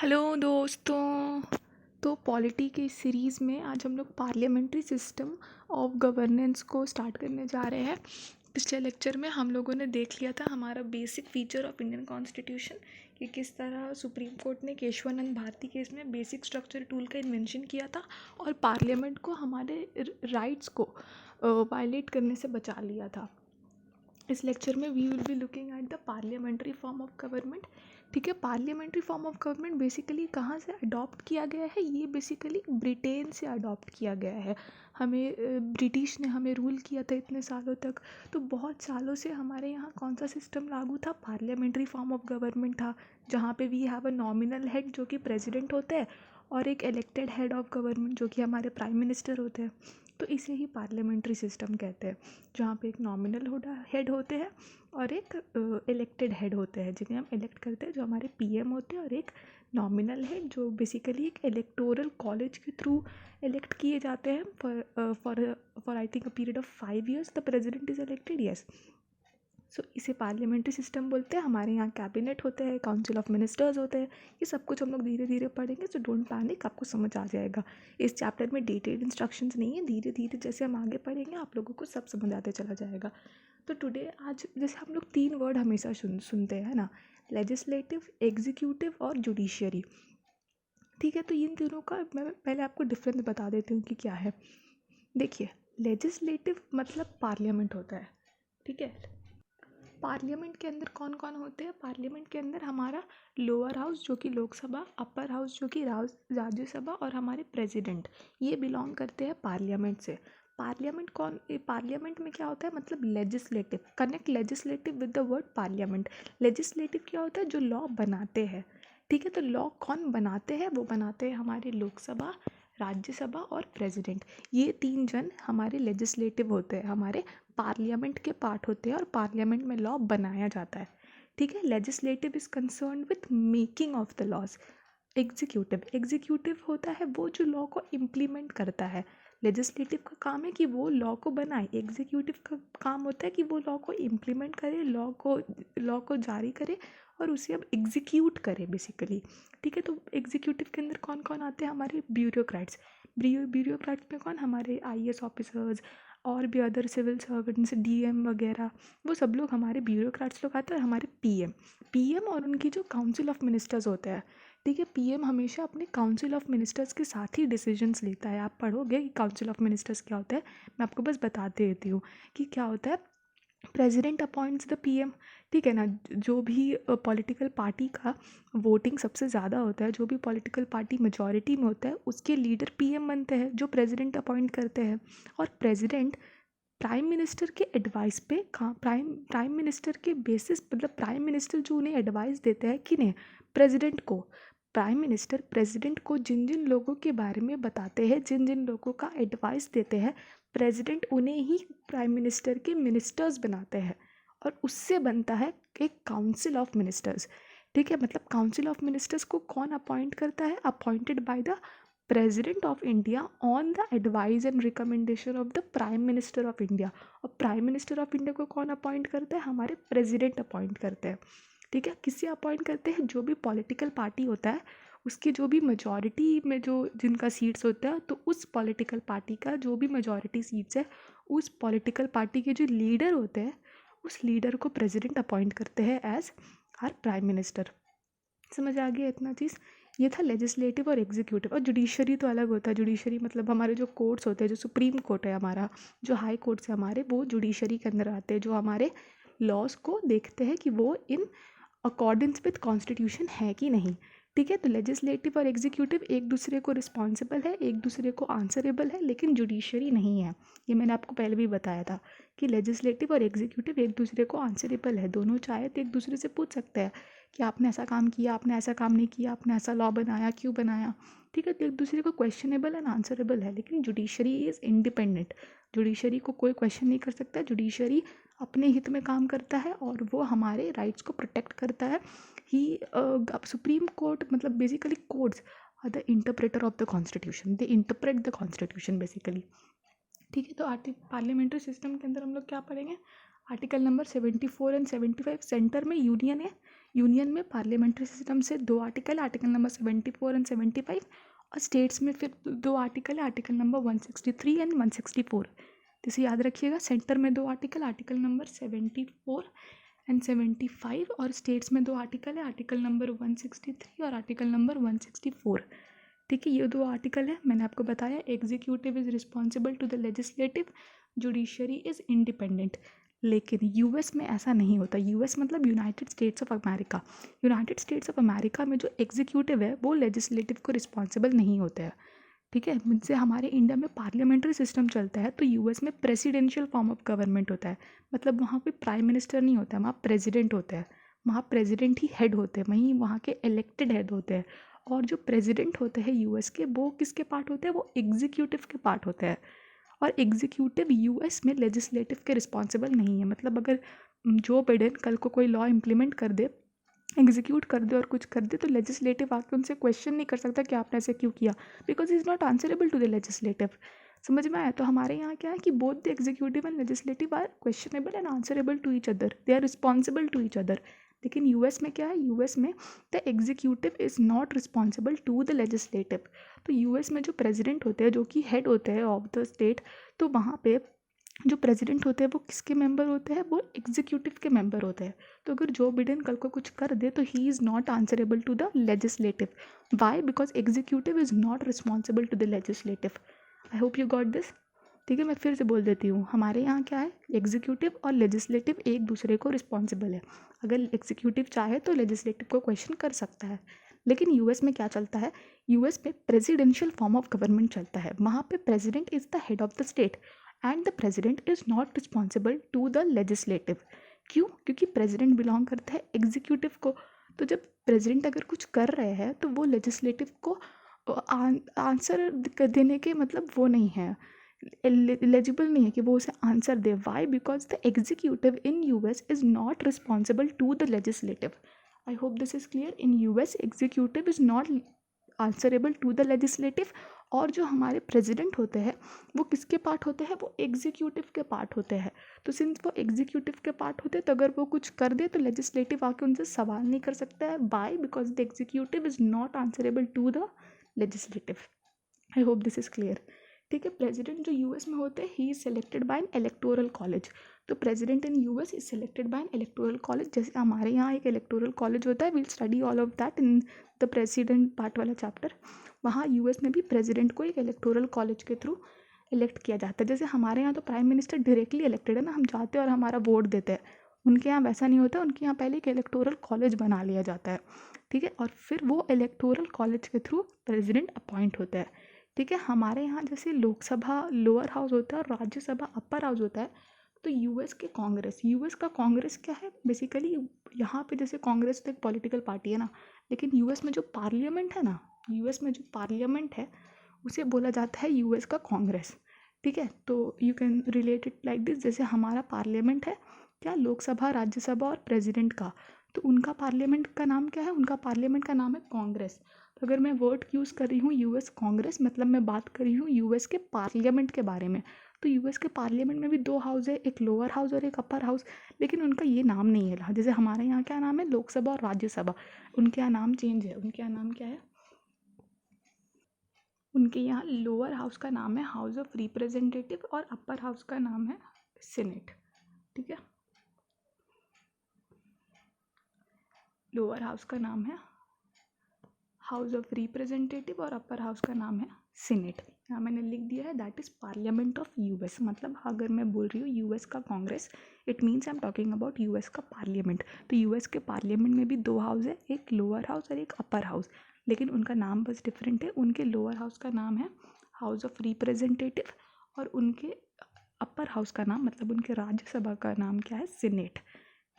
Hello दोस्तों। तो polity की इस सीरीज़ में आज हम लोग पार्लियामेंट्री सिस्टम ऑफ गवर्नेंस को स्टार्ट करने जा रहे हैं। पिछले लेक्चर में हम लोगों ने देख लिया था हमारा basic feature of Indian constitution कि किस तरह सुप्रीम कोर्ट ने केशवानंद भारती केस में बेसिक स्ट्रक्चर टूल का इन्वेंशन किया था और पार्लियामेंट को हमारे राइट्स को वायलेट करने से बचा लिया था। इस लेक्चर में we will be looking at the parliamentary form of government. ठीक है, parliamentary form of government basically कहाँ से अडॉप्ट किया गया है? ये बेसिकली ब्रिटेन से अडॉप्ट किया गया है। हमें ब्रिटिश ने हमें रूल किया था इतने सालों तक, तो बहुत सालों से हमारे यहाँ कौन सा सिस्टम लागू था? पार्लियामेंट्री फॉर्म ऑफ गवर्नमेंट था, जहाँ पे we have a nominal head जो कि प्रेसिडेंट होता है और एक इलेक्टेड हेड ऑफ गवर्नमेंट जो कि हमारे प्राइम मिनिस्टर होते हैं। तो इसे ही पार्लियामेंट्री सिस्टम कहते हैं, जहाँ पे एक नॉमिनल हेड होते हैं और एक इलेक्टेड हेड होते हैं जिन्हें हम इलेक्ट करते हैं, जो हमारे पीएम होते हैं, और एक नॉमिनल हेड जो बेसिकली एक इलेक्टोरल कॉलेज के थ्रू इलेक्ट किए जाते हैं for I think a period of 5 years the president is elected. Yes, so इसे पार्लियामेंट्री सिस्टम बोलते हैं। हमारे यहाँ कैबिनेट होते हैं, काउंसिल ऑफ मिनिस्टर्स होते हैं। ये सब कुछ हम लोग धीरे धीरे पढ़ेंगे, सो डोंट पैनिक, आपको समझ आ जाएगा। इस चैप्टर में डिटेल्ड इंस्ट्रक्शंस नहीं है, धीरे धीरे जैसे हम आगे पढ़ेंगे आप लोगों को सब समझ आते चला जाएगा। तो टुडे आज जैसे हम लोग 3 वर्ड हमेशा सुनते हैं ना, लेजिस्लेटिव, एग्जीक्यूटिव और जुडिशियरी। ठीक है, तो इन तीनों का मैं पहले आपको डिफरेंस बता देती हूँ कि क्या है। देखिए, लेजिस्लेटिव मतलब पार्लियामेंट होता है। ठीक है, पार्लियामेंट के अंदर कौन कौन होते हैं? पार्लियामेंट के अंदर हमारा लोअर हाउस जो कि लोकसभा, अपर हाउस जो कि राज्यसभा, और हमारे प्रेसिडेंट, ये बिलोंग करते हैं पार्लियामेंट से। पार्लियामेंट में क्या होता है? मतलब legislative, connect legislative with the word parliament. Legislative क्या होता है? जो लॉ बनाते हैं। ठीक है, तो लॉ कौन बनाते हैं? वो बनाते हैं हमारे लोकसभा, राज्यसभा और प्रेसिडेंट। ये 3 जन हमारे लेजिस्लेटिव होते हैं, हमारे पार्लियामेंट के पार्ट होते हैं और पार्लियामेंट में लॉ बनाया जाता है। ठीक है, legislative is concern with making of the laws. Executive होता है वो जो लॉ को इम्प्लीमेंट करता है। लेजिस्लेटिव का काम है कि वो लॉ को बनाए, एग्जीक्यूटिव का काम होता है कि वो लॉ को इम्प्लीमेंट करे, लॉ को जारी करे और उसे अब एग्जीक्यूट करे बेसिकली। ठीक है, तो एग्जीक्यूटिव के अंदर कौन कौन आते हैं? हमारे ब्यूरोक्रेट्स। ब्यूरोक्रेट्स में कौन? हमारे आईएएस ऑफिसर्स और भी अदर सिविल सर्वेंट्स, डीएम वगैरह, वो सब लोग हमारे ब्यूरोक्रेट्स लोग आते हैं। और हमारे पीएम और उनकी जो काउंसिल ऑफ मिनिस्टर्स होते हैं। ठीक है, पीएम हमेशा अपने काउंसिल ऑफ मिनिस्टर्स के साथ ही डिसीजंस लेता है। आप पढ़ोगे कि काउंसिल ऑफ मिनिस्टर्स क्या होता है, मैं आपको बस बता देती हूँ कि क्या होता है। President appoints the PM. ठीक है ना, जो भी पॉलिटिकल पार्टी का वोटिंग सबसे ज़्यादा होता है, जो भी पॉलिटिकल पार्टी मेजॉरिटी में होता है, उसके लीडर पीएम बनते हैं, जो प्रेसिडेंट अपॉइंट करते हैं। और प्रेसिडेंट प्राइम मिनिस्टर के एडवाइस पे प्राइम मिनिस्टर के बेसिस, मतलब प्राइम मिनिस्टर जो उन्हें एडवाइस देते हैं, किन्हें? प्रेसिडेंट को। प्राइम मिनिस्टर प्रेसिडेंट को जिन जिन लोगों के बारे में बताते हैं, जिन जिन लोगों का एडवाइस देते हैं, प्रेसिडेंट उन्हें ही प्राइम मिनिस्टर के मिनिस्टर्स बनाते हैं और उससे बनता है एक काउंसिल ऑफ मिनिस्टर्स। ठीक है, मतलब काउंसिल ऑफ मिनिस्टर्स को कौन अपॉइंट करता है? Appointed by the president of India on the advice and recommendation of the prime minister of India. और प्राइम मिनिस्टर ऑफ इंडिया को कौन अपॉइंट करता है? हमारे प्रेसिडेंट अपॉइंट करते हैं। ठीक है, किससे अपॉइंट करते हैं? जो भी पॉलिटिकल पार्टी होता है उसके जो भी मेजॉरिटी में जो जिनका सीट्स होता है, तो उस पॉलिटिकल पार्टी का जो भी मेजॉरिटी सीट्स है, उस पॉलिटिकल पार्टी के जो लीडर होते हैं, उस लीडर को प्रेसिडेंट अपॉइंट करते हैं एज आर प्राइम मिनिस्टर। समझ आ गया इतना चीज़? ये था लेजिस्लेटिव और एग्जीक्यूटिव। और जुडिशरी तो अलग होता है। जुडिशरी मतलब हमारे जो कोर्ट्स होते हैं, जो सुप्रीम कोर्ट है हमारा, जो हाई कोर्ट्स है हमारे, वो जुडिशरी के अंदर आते हैं, जो हमारे लॉज को देखते हैं कि वो इन अकॉर्डेंस विथ कॉन्स्टिट्यूशन है कि नहीं। ठीक है, तो लेजिस्लेटिव और एग्जीक्यूटिव एक दूसरे को रिस्पॉन्सिबल है, एक दूसरे को आंसरेबल है, लेकिन जुडिशरी नहीं है। ये मैंने आपको पहले भी बताया था कि लेजिस्लेटिव और एग्जीक्यूटिव एक दूसरे को आंसरेबल है। दोनों चाहे तो एक दूसरे से पूछ सकते हैं कि आपने ऐसा काम किया, आपने ऐसा काम नहीं किया, आपने ऐसा लॉ बनाया, क्यों बनाया। ठीक है, तो एक दूसरे को क्वेश्चनेबल एंड आंसरेबल है, लेकिन जुडिशरी इज़ इंडिपेंडेंट। जुडिशरी को कोई क्वेश्चन नहीं कर सकता। जुडिशरी अपने हित में काम करता है और वो हमारे राइट्स को प्रोटेक्ट करता है। ही सुप्रीम कोर्ट मतलब basically courts are the interpreter of the constitution, they interpret the constitution basically. ठीक है, तो पार्लियामेंट्री सिस्टम के अंदर हम लोग क्या पढ़ेंगे? Article number 74 and 75। सेंटर में यूनियन है, यूनियन में पार्लियामेंट्री सिस्टम से 2 आर्टिकल, आर्टिकल नंबर 74 एंड 75, और स्टेट्स में फिर 2 आर्टिकल, आर्टिकल नंबर 163 एंड 164। तो इसे याद रखिएगा, सेंटर में 2 आर्टिकल, आर्टिकल नंबर 74 एंड 75, और स्टेट्स में 2 आर्टिकल है, आर्टिकल नंबर 163 और आर्टिकल नंबर 164। ठीक है, ये 2 आर्टिकल है। मैंने आपको बताया executive is responsible to the legislative, judiciary is independent. लेकिन यूएस में ऐसा नहीं होता। यूएस मतलब United States of America. United States of America में जो एग्जीक्यूटिव है वो लेजिस्लेटिव को रिस्पॉन्सिबल नहीं होता है। ठीक है, मुझसे हमारे इंडिया में पार्लियामेंट्री सिस्टम चलता है, तो यूएस में प्रेसिडेंशियल फॉर्म ऑफ गवर्नमेंट होता है। मतलब वहाँ कोई प्राइम मिनिस्टर नहीं होता है, वहाँ प्रेसिडेंट होता है। वहाँ प्रेसिडेंट ही हेड होते हैं, वहीं वहाँ के इलेक्टेड हेड होते हैं। और जो प्रेसिडेंट होते हैं यूएस के, वो किसके पार्ट होते हैं? वो एग्जीक्यूटिव के पार्ट होते हैं। और एग्जीक्यूटिव यूएस में लेजिस्लेटिव के रिस्पॉन्सिबल नहीं है। मतलब अगर जो बाइडेन कल को कोई लॉ इम्प्लीमेंट कर दे, एग्जीक्यूट कर दे और कुछ कर दे, तो लेजिस्लेटिव आके उनसे क्वेश्चन नहीं कर सकता कि आपने ऐसे क्यों किया, because is not answerable to the legislative. समझ में आया? तो हमारे यहाँ क्या है कि both the executive and legislative are questionable and answerable to each other, they are responsible to each other. लेकिन यूएस में क्या है? यूएस में the executive is not responsible to the legislative. तो यूएस में जो प्रेसिडेंट होते हैं, जो कि हेड होते हैं ऑफ द स्टेट, तो वहाँ पे जो प्रेसिडेंट होते हैं वो किसके मेंबर होते हैं? वो एग्जीक्यूटिव के मेंबर होते हैं। तो अगर जो बिडेन कल को कुछ कर दे तो he is not answerable to the legislative. Why? Because executive is not responsible to the legislative. I hope you got this. ठीक है, मैं फिर से बोल देती हूँ, हमारे यहाँ क्या है, एग्जीक्यूटिव और लेजिस्लेटिव एक दूसरे को रिस्पॉन्सिबल है। अगर एग्जीक्यूटिव चाहे तो लेजिस्लेटिव को क्वेश्चन कर सकता है। लेकिन यूएस में क्या चलता है? यूएस में प्रेसिडेंशियल फॉर्म ऑफ गवर्नमेंट चलता है। वहाँ पे president is the head of the state and the president is not responsible to the legislative. क्यों? क्योंकि प्रेसिडेंट बिलोंग करता है एग्जीक्यूटिव को। तो जब प्रेसिडेंट अगर कुछ कर रहे हैं तो वो लेजिस्लेटिव को आंसर देने के मतलब वो नहीं है, एलिजिबल नहीं है कि वो उसे आंसर दे। Why? Because the executive in US is not responsible to the legislative. I hope this is clear. In US executive is not answerable to the legislative. और जो हमारे प्रेसिडेंट होते हैं वो किसके पार्ट होते हैं? वो एग्जीक्यूटिव के पार्ट होते हैं। तो सिंस वो एग्जीक्यूटिव के पार्ट होते हैं, तो अगर वो कुछ कर दे तो लेजिस्लेटिव आके उनसे सवाल नहीं कर सकता है। By? Because the executive is not answerable to the legislative. I hope this is clear. ठीक है, प्रेसिडेंट जो यूएस में होते हैं, he is selected by an electoral college. तो president in US is selected by an electoral college. जैसे हमारे यहाँ एक इलेक्टोरल कॉलेज होता है, will study all of that in the president part वाला चैप्टर। वहाँ यूएस में भी प्रेसिडेंट को एक इलेक्टोरल कॉलेज के थ्रू इलेक्ट किया जाता है। जैसे हमारे यहाँ तो प्राइम मिनिस्टर डायरेक्टली इलेक्टेड है ना, हम जाते हैं और हमारा वोट देते हैं। उनके यहाँ वैसा नहीं होता, उनके यहाँ पहले एक इलेक्टोरल कॉलेज बना लिया जाता है। ठीक है, और फिर वो इलेक्टोरल कॉलेज के थ्रू प्रेसिडेंट अपॉइंट होता है। ठीक है, हमारे यहाँ जैसे लोकसभा लोअर हाउस होता है और राज्यसभा अपर हाउस होता है। तो यूएस का कांग्रेस क्या है बेसिकली? यहाँ पे जैसे कांग्रेस तो एक पॉलिटिकल पार्टी है ना, लेकिन यूएस में जो पार्लियामेंट है ना, यूएस में जो पार्लियामेंट है उसे बोला जाता है यूएस का कांग्रेस। ठीक है, तो you can relate it like this. जैसे हमारा पार्लियामेंट है क्या? लोकसभा, राज्यसभा और प्रेसिडेंट का। तो उनका पार्लियामेंट का नाम क्या है? उनका पार्लियामेंट का नाम है कांग्रेस। तो अगर मैं वर्ड यूज़ कर रही हूँ यूएस कांग्रेस, मतलब मैं बात कर रही हूँ यूएस के पार्लियामेंट के बारे में। तो यूएस के पार्लियामेंट में भी 2 हाउस है, एक लोअर हाउस और एक अपर हाउस, लेकिन उनका ये नाम नहीं है। जैसे हमारे यहाँ क्या नाम है? लोकसभा और राज्यसभा। उनके यहाँ नाम चेंज है। उनके यहाँ नाम क्या है? उनके यहाँ लोअर हाउस का नाम है हाउस ऑफ रिप्रेजेंटेटिव और अपर हाउस का नाम है सीनेट। ठीक है, लोअर हाउस का नाम है हाउस ऑफ रिप्रेजेंटेटिव और अपर हाउस का नाम है सीनेट। यहाँ मैंने लिख दिया है that is parliament of US. मतलब अगर मैं बोल रही हूँ यूएस का Congress, it means I am talking about US का पार्लियामेंट। तो यूएस के पार्लियामेंट में भी 2 हाउस है, एक लोअर हाउस और एक अपर हाउस, लेकिन उनका नाम बस डिफरेंट है। उनके लोअर हाउस का नाम है हाउस ऑफ रिप्रेजेंटेटिव और उनके अपर हाउस का नाम, मतलब उनके राज्यसभा का नाम क्या है? सीनेट।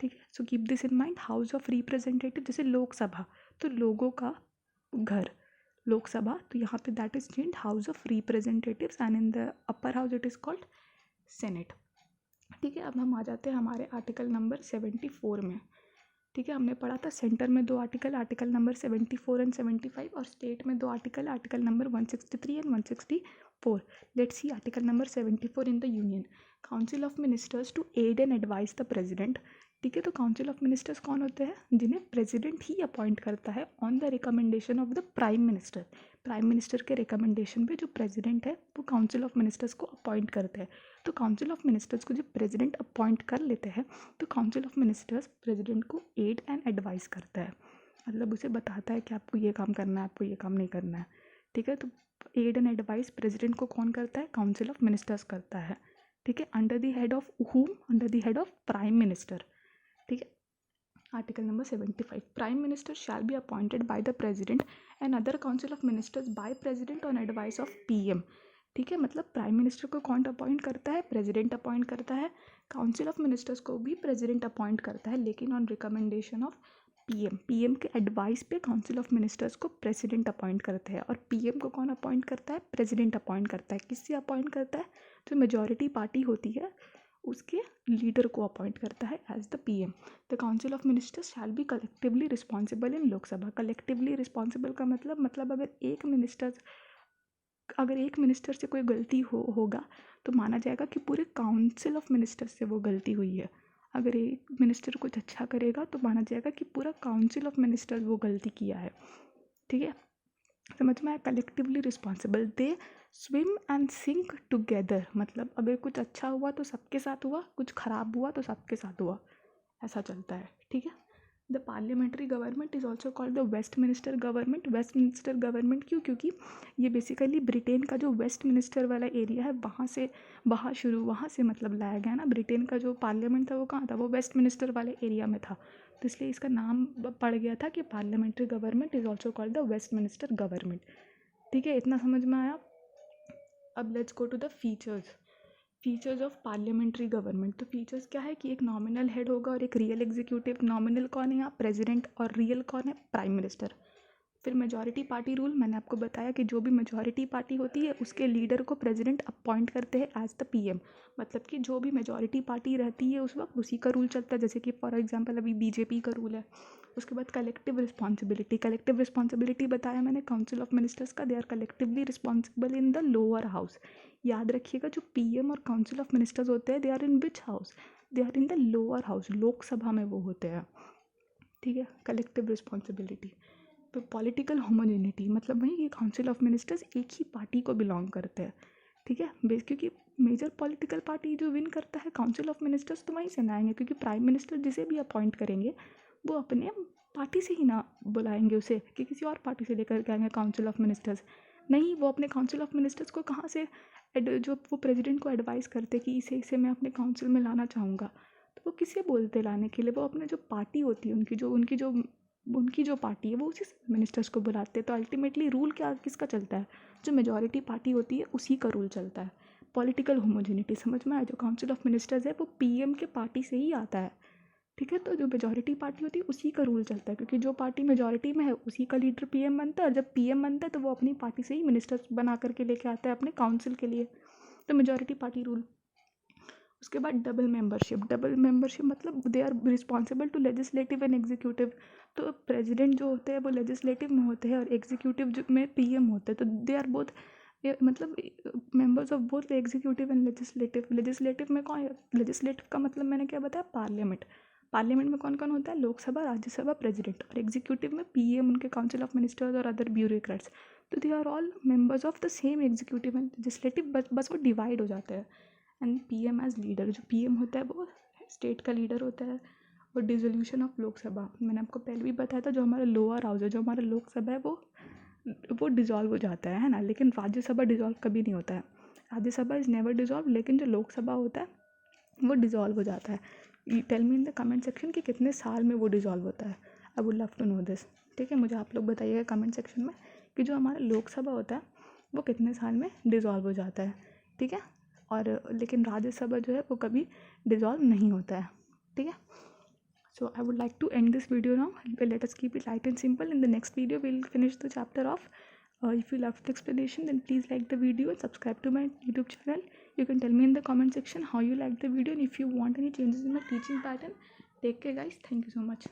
ठीक है, so keep this in mind. House of representative जैसे लोकसभा, तो लोगों का घर लोकसभा, तो यहाँ पे that is change house of representatives and in the upper house it is called senate. ठीक है, अब हम आ जाते हैं हमारे आर्टिकल नंबर 74 में। ठीक है, हमने पढ़ा था सेंटर में 2 आर्टिकल, आर्टिकल नंबर 74 एंड 75, और स्टेट में 2 article, article number 163 and 164। Let's see article number 74 in the union. Council of ministers to aid and advise the president ठीक है। तो काउंसिल ऑफ मिनिस्टर्स कौन होते हैं? जिन्हें प्रेसिडेंट ही अपॉइंट करता है on the recommendation of the prime minister. Prime minister के रिकमेंडेशन पे जो प्रेसिडेंट है वो काउंसिल ऑफ मिनिस्टर्स को अपॉइंट करते हैं। तो काउंसिल ऑफ मिनिस्टर्स को जब प्रेसिडेंट अपॉइंट कर लेते हैं तो काउंसिल ऑफ मिनिस्टर्स प्रेसिडेंट को एड एंड एडवाइस करता है, मतलब उसे बताता है कि आपको ये काम करना है, आपको ये काम नहीं करना है, ठीक है। तो एड एंड एडवाइस प्रेसिडेंट को कौन करता है? काउंसिल ऑफ मिनिस्टर्स करता है, ठीक है। अंडर द हेड ऑफ हुम? Under the head of prime minister, ठीक है। Article number 75, prime minister shall be appointed by the president and other council of ministers by president on advice of PM, ठीक है। मतलब prime minister को कौन appoint करता है? प्रेसिडेंट अपॉइंट करता है। काउंसिल ऑफ मिनिस्टर्स को भी प्रेसिडेंट अपॉइंट करता है, लेकिन on recommendation of PM. PM के एडवाइस पे काउंसिल ऑफ मिनिस्टर्स को प्रेसिडेंट अपॉइंट करते हैं, और पीएम को कौन अपॉइंट करता है? प्रेसिडेंट अपॉइंट करता है। किससे अपॉइंट करता है? जो मेजॉरिटी पार्टी होती है उसके लीडर को अपॉइंट करता है as the PM. The council of ministers shall be collectively responsible in Lok Sabha. Collectively responsible का मतलब अगर एक मिनिस्टर से कोई गलती होगा तो माना जाएगा कि पूरे काउंसिल ऑफ मिनिस्टर्स से वो गलती हुई है। अगर एक मिनिस्टर कुछ अच्छा करेगा तो माना जाएगा कि पूरा काउंसिल ऑफ मिनिस्टर्स वो गलती किया है, ठीक है। समझ में आया? Collectively responsible, they swim and sink together, मतलब अगर कुछ अच्छा हुआ तो सबके साथ हुआ, कुछ खराब हुआ तो सबके साथ हुआ, ऐसा चलता है, ठीक है। The parliamentary government is also called the Westminster government. Westminster government क्यों? क्योंकि ये बेसिकली ब्रिटेन का जो वेस्ट मिनिस्टर वाला एरिया है वहाँ से मतलब लाया गया ना। ब्रिटेन का जो पार्लियामेंट था वो कहाँ था? वो वेस्ट मिनिस्टर वाले एरिया में था, तो इसलिए इसका नाम पड़ गया था कि parliamentary government is also called the Westminster government, ठीक है। इतना समझ में आया? अब let's go to the features of parliamentary government. तो फीचर्स क्या है कि एक नॉमिनल हेड होगा और एक रियल एग्जीक्यूटिव। नॉमिनल कौन है यहाँ? प्रेसिडेंट। और रियल कौन है? Prime minister. फिर मेजॉरिटी पार्टी रूल, मैंने आपको बताया कि जो भी मेजॉरिटी पार्टी होती है उसके लीडर को प्रेसिडेंट अपॉइंट करते हैं एज द पीएम। मतलब कि जो भी मेजॉरिटी पार्टी रहती है उस वक्त उसी का रूल चलता है, जैसे कि फॉर एग्जांपल अभी बीजेपी का रूल है। उसके बाद कलेक्टिव रिस्पॉन्सिबिलिटी बताया मैंने काउंसिल ऑफ मिनिस्टर्स का, they are collectively responsible in the lower house. याद रखिएगा जो पीएम और काउंसिल ऑफ मिनिस्टर्स होते हैं they are in which house? They are in the lower house, Lok Sabha में वो होते हैं, ठीक है। Collective responsibility. तो पॉलिटिकल होमोजेनिटी, मतलब वही कि काउंसिल ऑफ मिनिस्टर्स एक ही पार्टी को बिलोंग करते हैं, ठीक है। क्योंकि मेजर पॉलिटिकल पार्टी जो विन करता है काउंसिल ऑफ मिनिस्टर्स तो वहीं से ना आएंगे, क्योंकि प्राइम मिनिस्टर जिसे भी अपॉइंट करेंगे वो अपने पार्टी से ही ना बुलाएंगे उसे कि किसी और पार्टी से लेकर के आएंगे काउंसिल ऑफ मिनिस्टर्स। नहीं, वो अपने काउंसिल ऑफ मिनिस्टर्स को कहाँ से जो वो प्रेसिडेंट को एडवाइस करते कि इसे मैं अपने काउंसिल में लाना चाहूँगा, तो वो किसे बोलते लाने के लिए? वो अपने जो पार्टी होती है उनकी जो पार्टी है वो उसी मिनिस्टर्स को बुलाते हैं। तो अल्टीमेटली रूल किसका चलता है? जो मेजॉरिटी पार्टी होती है उसी का रूल चलता है। पॉलिटिकल होमोजेनिटी समझ में आया? जो काउंसिल ऑफ मिनिस्टर्स है वो पीएम के पार्टी से ही आता है, ठीक है। तो जो मेजॉरिटी पार्टी होती है उसी का रूल चलता है, क्योंकि जो पार्टी मेजॉरिटी में है उसी का लीडर पीएम बनता है, और जब पीएम बनता है तो वो अपनी पार्टी से ही मिनिस्टर्स बना करके लेके आता है अपने काउंसिल के लिए। तो मेजॉरिटी पार्टी रूल। उसके बाद डबल मेंबरशिप मतलब they are responsible to legislative and executive. तो प्रेसिडेंट जो होते हैं वो लेजिस्लेटिव में होते हैं और एग्जीक्यूटिव में पीएम होते हैं। तो दे आर बोथ मतलब members of both executive and legislative. Legislative में कौन? लेजिस्लेटिव का मतलब मैंने क्या बताया? पार्लियामेंट में कौन कौन होता है? लोकसभा, राज्यसभा, प्रेसिडेंट। और एग्जीक्यूटिव में पीएम, उनके काउंसिल ऑफ मिनिस्टर्स और अदर ब्यूरोक्रेट्स। तो they are all members of the same executive and legislative, बस वो डिवाइड हो जाते हैं। एंड पीएम एज लीडर, जो पीएम होता है वो स्टेट का लीडर होता है। और डिसोल्यूशन ऑफ लोकसभा, मैंने आपको पहले भी बताया था, जो हमारा लोअर हाउस है, जो हमारा लोकसभा है वो डिज़ोल्व हो जाता है ना। लेकिन राज्यसभा डिज़ोल्व कभी नहीं होता है। राज्यसभा इज़ नेवर डिज़ोल्व, लेकिन जो लोकसभा होता है वो डिज़ोल्व हो जाता है। Tell me in the comment section कि कितने साल में वो डिज़ोल्व होता है। I would love to know this, ठीक है। मुझे आप लोग बताइएगा कमेंट सेक्शन में कि जो हमारा लोकसभा होता है वो कितने साल में डिज़ोल्व हो जाता है, ठीक है। और लेकिन राज्यसभा जो है वो कभी डिज़ोल्व नहीं होता है, ठीक है। So I would like to end this video now. Let us keep it light and simple. In the next video, we'll finish the chapter off. If you loved the explanation, then please like the video and subscribe to my YouTube channel. You can tell me in the comment section how you liked the video and if you want any changes in my teaching pattern. Take care, guys. Thank you so much.